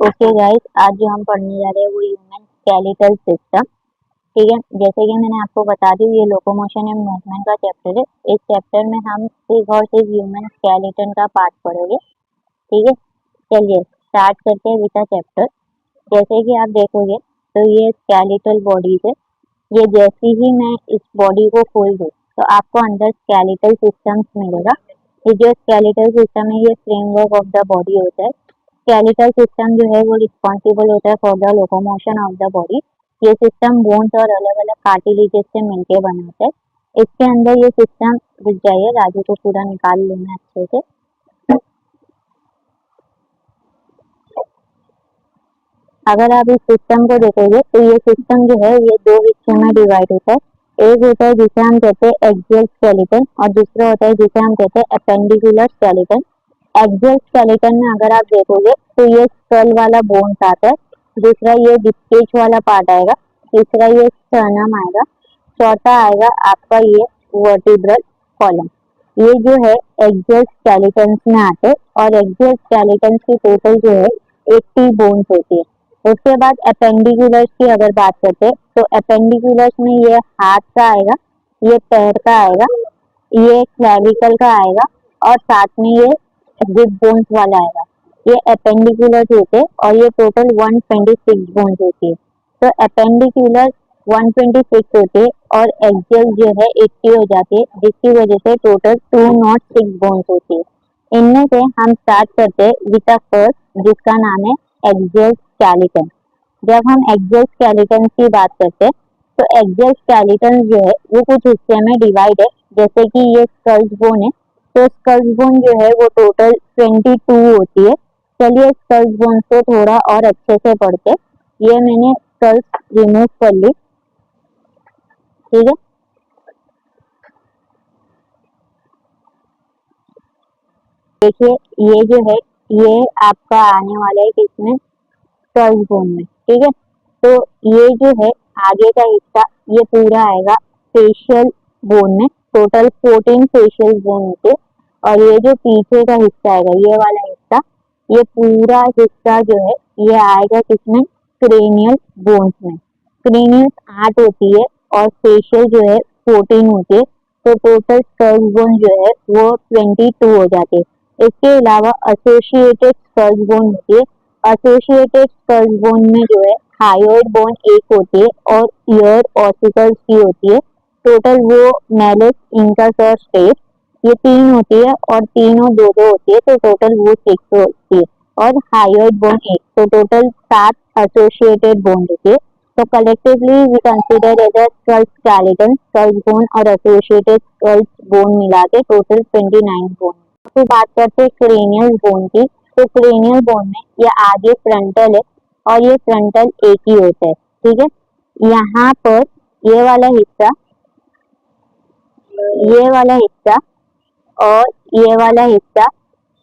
Okay guys, आज जो हम पढ़ने जा रहे हैं वो ह्यूमन स्केलेटल सिस्टम। ठीक है, जैसे कि मैंने आपको बता दी, ये लोकोमोशन एंड मूवमेंट का चैप्टर है। इस चैप्टर में हम सिर्फ और सिर्फ ह्यूमन स्केलेटन का पार्ट पढ़ेंगे। ठीक है, चलिए स्टार्ट करते हैं विद द चैप्टर। जैसे कि आप देखोगे तो ये स्केलेटल बॉडी है। ये जैसे ही मैं इस बॉडी को खोल दूँ तो आपको अंदर स्केलेटल सिस्टम्स मिलेगा। ये जो स्केलेटल सिस्टम है ये फ्रेमवर्क ऑफ द बॉडी होता है। स्केलेटल सिस्टम जो है वो रिस्पॉन्सिबल होता है for the locomotion of the body. ये सिस्टम बोन्स और अलग अलग कार्टिलेजेस से मिलकर बनाता है। इसके अंदर ये सिस्टम घुस जाइए, राजू को पूरा निकाल लेना अच्छे से। अगर आप इस सिस्टम को देखोगे तो ये सिस्टम जो है ये दो हिस्सों में डिवाइड होता है। एक होता है जिसे हम कहते हैं एक्सियल स्केलेटन और दूसरा होता है जिसे हम कहते हैं एपेंडिकुलर स्केलेटन। एक्सियल स्केलेटन में अगर आप देखोगे तो ये स्कल वाला बोन्स आता है, दूसरा ये डिस्केज वाला पार्ट आएगा, तीसरा ये स्टर्नम आएगा, चौथा आएगा आपका ये वर्टिब्रल कॉलम। ये जो है एक्सियल स्केलेटन्स में आते हैं और एक्सियल स्केलेटन्स की टोटल जो है 80 बोन्स होती है। उसके बाद अपेंडिकुलर्स की अगर बात करते हैं तो अपेंडिकुलर्स में ये हाथ का आएगा, ये पैर का आएगा, ये क्लैविकल का आएगा और साथ में ये रिब बोन्स वाला आएगा। ये अपेंडिकुलर होते हैं और ये टोटल 126 बोन्स होती है। तो अपेंडिकुलर 126 होते हैं और एक्सियल जो है 80 हो जाती है, जिसकी वजह से टोटल 206 बोन्स होती है। इनमें से हम स्टार्ट करते हैं विद द फर्स्ट, जिसका नाम है एक्सियल स्केलेटन। जब हम एक्सियल स्केलेटन की बात करते हैं तो एक्सियल स्केलेटन जो है वो कुछ हिस्से में डिवाइड है। जैसे कि ये स्कल्स बोन है, तो स्कल्स बोन जो है वो टोटल 22 होती है। चलिए स्कल्स बोन को थोड़ा और अच्छे से पढ़ते। ये मैंने स्कल्स रिमूव कर ली। ठीक है, देखिए ये जो है ये आपका आने वाला है किसमें, स्कल्स बोन में। ठीक है, तो ये जो है आगे का हिस्सा ये पूरा आएगा फेशियल बोन में। टोटल 14 फेशियल बोन होते हैं और ये जो पीछे का हिस्सा आएगा ये वाला हिस्सा, ये पूरा हिस्सा जो है ये आएगा किसमें, क्रेनियल बोन्स में। क्रेनियल 8 होती है और फेशियल जो है 14 होती है, तो टोटल स्कल्स बोन जो है वो 22 हो जाते हैं। इसके अलावा एसोसिएटेड स्कल्स बोन होती है। एसोसिएटेड स्कल्स बोन में जो है हायोइड बोन एक होती है और ईयर ऑसिकल्स की होती है। टोटल वो मैलिस, इंकस और स्टेट ये 3 होती है और तीनों दो दो होती है, तो टोटल वो 6 होती है। और हायोइड बोन एक, तो टोटल 7 एसोसिएटेड बोन होती है। तो collectively we consider as a skull skeleton, skulls bone और एसोसिएटेड स्कल्स बोन मिला के टोटल 29 बोन। तो बात करते हैं क्रेनियल बोन की। तो क्रेनियल बोन में ये आगे फ्रंटल है और ये फ्रंटल एक ही होता है। ठीक है, यहाँ पर ये वाला हिस्सा, ये वाला हिस्सा और ये वाला हिस्सा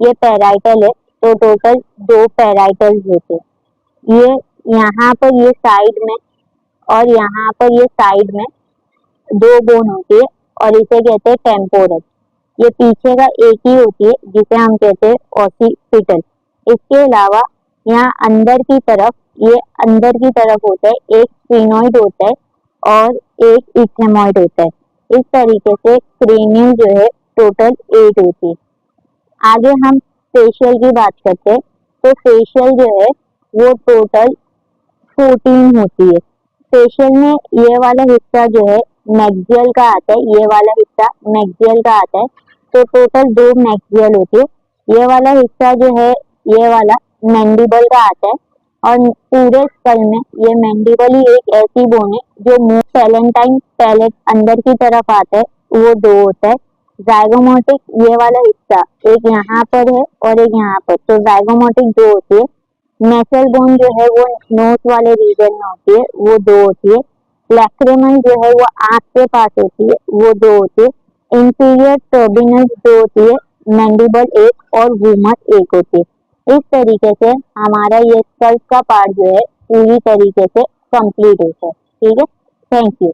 ये पैराइटल है, तो टोटल 2 पैराइटल होते हैं। ये यहाँ पर ये साइड में और यहाँ पर ये साइड में 2 बोन होती है और इसे कहते हैं टेम्पोरल। ये पीछे का एक ही होती है जिसे हम कहते हैं ऑसिपिटल। इसके अलावा यहाँ अंदर की तरफ, ये अंदर की तरफ होता है, एक स्फिनोइड होता है और एक इथेमॉइड होता है। इस तरीके से क्रेनियल जो है टोटल 8 होती है। आगे हम फेशियल की बात करते हैं, तो फेशियल जो है वो टोटल 14 होती है। फेशियल में ये वाला हिस्सा जो है मैक्सियल का आता है, ये वाला हिस्सा मैक्सियल का आता है, तो टोटल 2 मैक्सियल होती है। ये वाला हिस्सा जो है ये वाला मैंडिबल का आता है और पूरे स्कल में ये मैंडिबल ही एक ऐसी बोन है जो मुंह पैलेंटाइन पैलेट अंदर की तरफ आता है, वो 2 होता है। जाइगोमोटिक ये वाला हिस्सा एक यहाँ पर है और एक यहाँ पर, तो जाइगोमोटिक 2 होती है। नेसल बोन जो है वो नोज वाले रीजन में होती है, वो 2 होती है। लैक्रिमल जो है वो आंख के पास होती है, वो 2 होती है। इंफीरियर टर्बिनस 2 होती है, मैंडिबल 1 और वूमर 1 होती है। इस तरीके से हमारा ये स्कल का पार्ट जो है पूरी तरीके से कंप्लीट होता है। ठीक है, थैंक यू।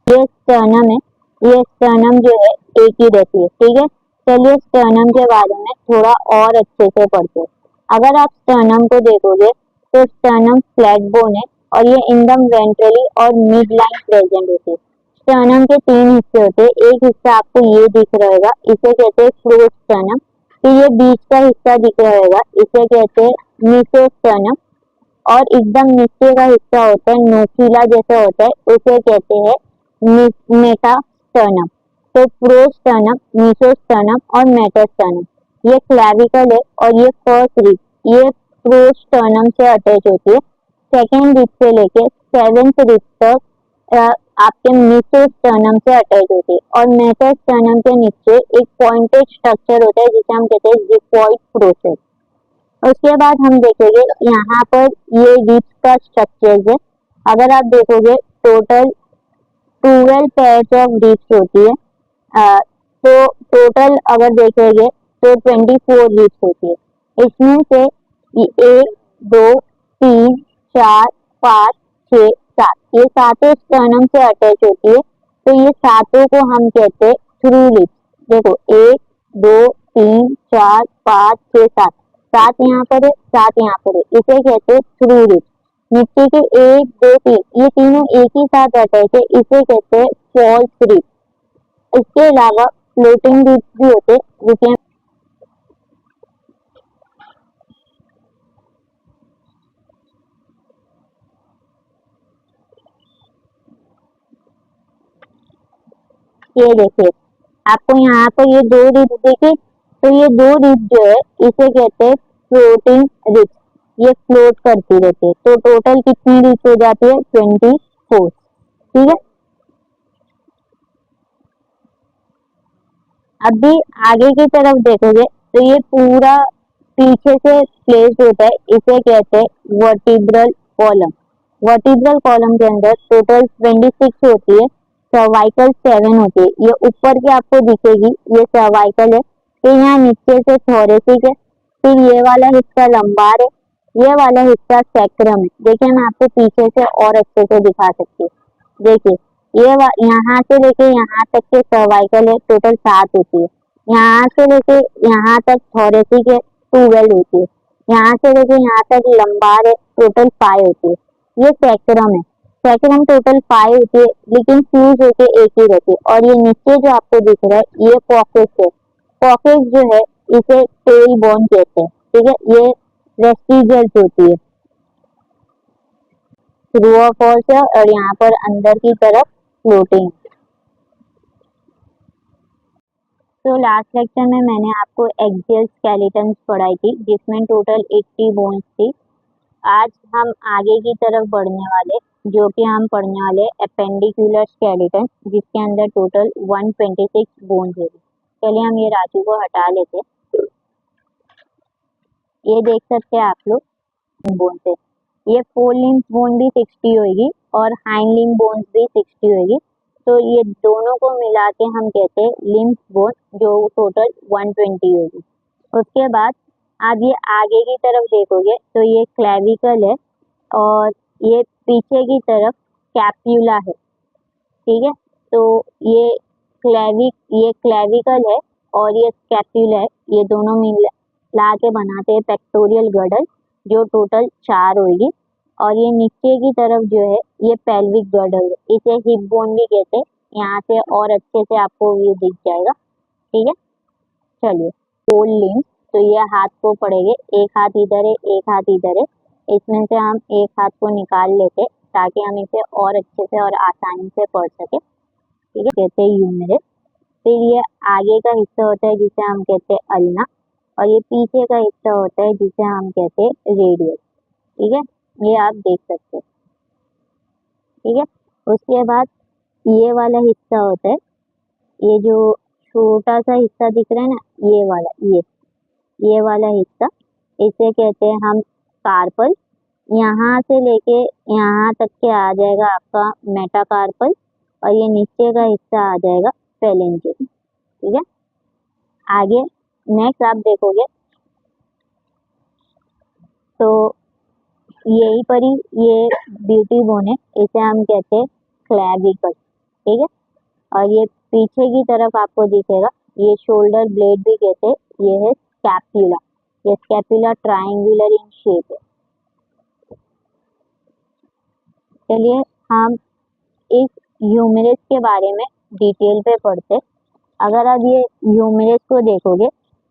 ये स्टर्नम है, ये स्टर्नम जो है एक ही रहती है। ठीक है, चलिए स्टर्नम के बारे में थोड़ा और अच्छे से पढ़ते हैं। अगर आप स्टर्नम को देखोगे तो स्टर्नम फ्लैट बोन है और ये इंडम वेंट्रली और मिड लाइन प्रेजेंट होती है। स्टर्नम के तीन हिस्से होते हैं, एक हिस्सा आपको ये दिख रहेगा, इसे कहते हैं फ्लोर स्टर्नम। तो ये बीच का हिस्सा दिख रहेगा, इसे कहते हैं मीसोस्टर्नम। और एकदम नीचे का हिस्सा होता है नोकीला जैसा होता है, उसे कहते हैं मेटास्टर्नम। तो प्रोस्टर्नम, मीसोस्टर्नम और मेटास्टर्नम ये क्लैविकल है और ये फर्स्ट रिब ये प्रोस्टर्नम से अटैच होती है। सेकेंड रिब से लेके सेवेंथ रिब तक आपके मीसोस्टर्नम से अटैच होती है। और मेटास्टर्नम के नीचे एक पॉइंटेड स्ट्रक्चर होता है जिसे हम कहते हैं जिक्वाइड प्रोसेस। उसके बाद हम देखेंगे यहाँ पर ये रिब्स का स्ट्रक्चर है। अगर आप देखोगे टोटल 12 पेयर्स ऑफ रिब्स होती है। तो टोटल अगर देखेंगे तो 24 रिब्स होती है। इसमें से एक, दो, तीन, चार, पाँच, छः, सात, ये सातों स्टर्नम से अटैच होती है। तो ये सातों को हम कहते हैं थ्रू रिब्स। देखो एक, दो, तीन, चार, पाँच, छः, सात, सात यहाँ पर है, सात यहाँ पर है, इसे कहते हैं थ्रू रिब्स। नीचे के एक, दो, तीन, ये तीनों एक ही साथ अटैच है, इसे कहते हैं फॉल्स रिब्स। इसके अलावा फ्लोटिंग रिब्स भी होते हैं जिसे ये देखिए आपको यहाँ पर ये दो रिब्स देखे, तो ये दो रिब्स जो है इसे कहते हैं फ्लोटिंग रिब्स। ये फ्लोट करती रहती है। तो टोटल कितनी रिब्स हो जाती है? 24। ठीक है। अभी आगे की तरफ देखोगे तो ये पूरा पीछे से प्लेस होता है, इसे कहते हैं वर्टिब्रल कॉलम। वर्टिब्रल कॉलम के अंदर टोटल 26 होती है, सर्वाइकल 7 होती है। ये ऊपर की आपको दिखेगी, ये सर्वाइकल है। फिर यहाँ नीचे से थोरेसिक है, फिर ये वाला हिस्सा लंबार है, ये वाला हिस्सा सैक्रम है। देखिए मैं आपको पीछे से और अच्छे से दिखा सकती हूँ। देखिए यहाँ से लेके यहाँ तक के सर्वाइकल है, टोटल 7 होती है। यहाँ से लेके यहाँ तक थोरेसिक है, 12 होती है। यहाँ से लेके यहाँ तक लंबार है, टोटल 5 होती है। ये सैक्रम है, सैक्रम टोटल 5 होती है, लेकिन फ्यूज होके एक ही रहती है। और ये नीचे जो आपको दिख रहा है ये पॉकेट है। पॉकेट जो है इसे टेल बोन कहते हैं। ठीक है, ये वेस्टिजियल्स होती है, थ्रू ऑफ है और यहाँ पर अंदर की तरफ फ्लोटिंग। तो लास्ट लेक्चर में मैंने आपको एक्सियल स्केलेटन पढ़ाई थी जिसमें टोटल 80 बोन्स थी। आज हम आगे की तरफ बढ़ने वाले, जो कि हम पढ़ने वाले अपेंडिकुलर स्केलेटन जिसके अंदर टोटल 126 बोन्स है। चलिए हम ये राशि को हटा लेते हैं। ये देख सकते हैं आप लोग बोन से, ये फोर लिम्ब बोन भी 60 होगी और हाइंड लिम्ब बोन्स भी 60 होगी। तो ये दोनों को मिला के हम कहते हैं लिम्ब बोन, जो टोटल 120 होगी। उसके बाद आप ये आगे की तरफ देखोगे तो ये क्लेविकल है और ये पीछे की तरफ कैप्यूला है। ठीक है, तो ये क्लेविकल है और ये स्कैप्यूला है, ये दोनों मिला के बनाते हैं पेक्टोरियल गर्डल, जो टोटल 4 होगी। और ये नीचे की तरफ जो है ये पेल्विक गर्डल है, इसे हिप बोन भी कहते हैं। यहाँ से और अच्छे से आपको व्यू दिख जाएगा। ठीक है, चलिए फोर लिम्ब, तो ये हाथ को पड़ेंगे, एक हाथ इधर है, एक हाथ इधर है। इसमें से हम एक हाथ को निकाल लेते ताकि हम इसे और अच्छे से और आसानी से पढ़ सके। ठीक है, कहते हैं ह्यूमेरस। फिर ये आगे का हिस्सा होता है जिसे हम कहते हैं अल्ना, और ये पीछे का हिस्सा होता है जिसे हम कहते हैं रेडियस। ठीक है, ये आप देख सकते हैं। ठीक है, उसके बाद ये वाला हिस्सा होता है, ये जो छोटा सा हिस्सा दिख रहा है ना, ये वाला हिस्सा, इसे कहते हैं हम कार्पल। यहाँ से लेके यहाँ तक के आ जाएगा आपका मेटाकार्पल, और ये नीचे का हिस्सा आ जाएगा फेलेंजिस। ठीक है, आगे नेक्स्ट आप देखोगे तो यही पर ही ये ब्यूटी बोन है, इसे हम कहते हैं क्लैविकल। ठीक है, और ये पीछे की तरफ आपको दिखेगा, ये शोल्डर ब्लेड भी कहते हैं, ये है स्कैप्यूला। ये स्कैपुला ट्रायंगुलर इन शेप है। चलिए हम इस ह्यूमेरस के बारे में डिटेल पे पढ़ते। अगर आप ये ह्यूमेरस को देखोगे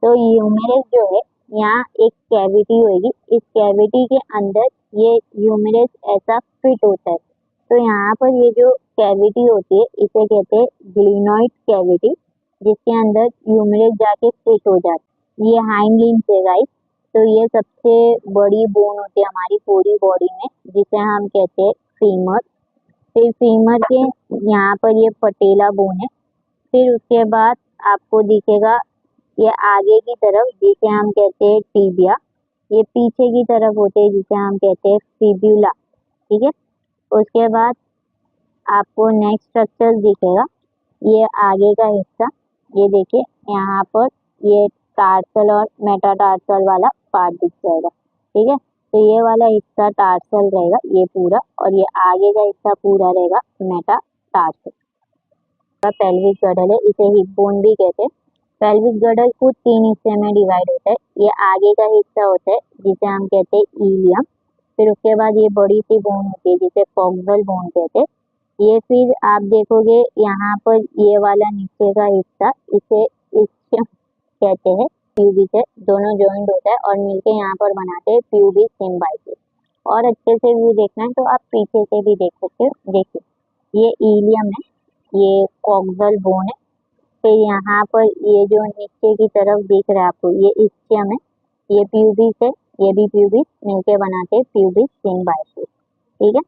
तो ह्यूमेरस जो है यहाँ एक कैविटी होगी, इस कैविटी के अंदर ये ह्यूमेरस ऐसा फिट होता है। तो यहाँ पर ये जो कैविटी होती है इसे कहते हैं ग्लिनॉइड कैविटी, जिसके अंदर ह्यूमेरस जाके फिट हो जाता है। ये हाइंड लिम्स है गाइस। तो ये सबसे बड़ी बोन होती है हमारी पूरी बॉडी में, जिसे हम कहते हैं फीमर। फिर फीमर के यहाँ पर ये पटेला बोन है। फिर उसके बाद आपको दिखेगा ये आगे की तरफ, जिसे हम कहते हैं टीबिया। ये पीछे की तरफ होते हैं, जिसे हम कहते हैं फिब्यूला। ठीक है। उसके बाद आपको नेक्स्ट स्ट्रक्चर दिखेगा, ये आगे का हिस्सा। ये देखिए यहाँ पर ये टार्सल और मेटाटार्सल वाला पार्ट दिख जाएगा। ठीक है। तो ये वाला हिस्सा टार्सल रहेगा ये पूरा, और ये आगे का हिस्सा पूरा रहेगा मेटाटार्सल। पेल्विक गर्डल है, इसे हिप बोन भी कहते हैं। पेल्विक गर्डल खुद 3 हिस्से में डिवाइड होता है। ये आगे का हिस्सा होता है जिसे हम कहते हैं इलियम। फिर उसके बाद ये बड़ी सी बोन होती है जिसे कॉक्सल बोन कहते हैं। ये फिर आप देखोगे यहाँ पर ये वाला नीचे का हिस्सा, इसे इस्चियम कहते हैं। प्यूबिस है, दोनों जॉइंट होता है और मिलके यहाँ पर बनाते हैं प्यूबिस सिम्बाइसिस। और अच्छे से व्यू देखना है तो आप पीछे से भी देख सकते हो। देखिए ये इलियम है, ये कॉक्सल बोन है। फिर यहाँ पर ये जो नीचे की तरफ दिख रहा है आपको, ये इस्चियम है, ये प्यूबिस है, ये भी प्यूबिस, मिलके बनाते हैं प्यूबिस सिम्बाइसिस। ठीक है।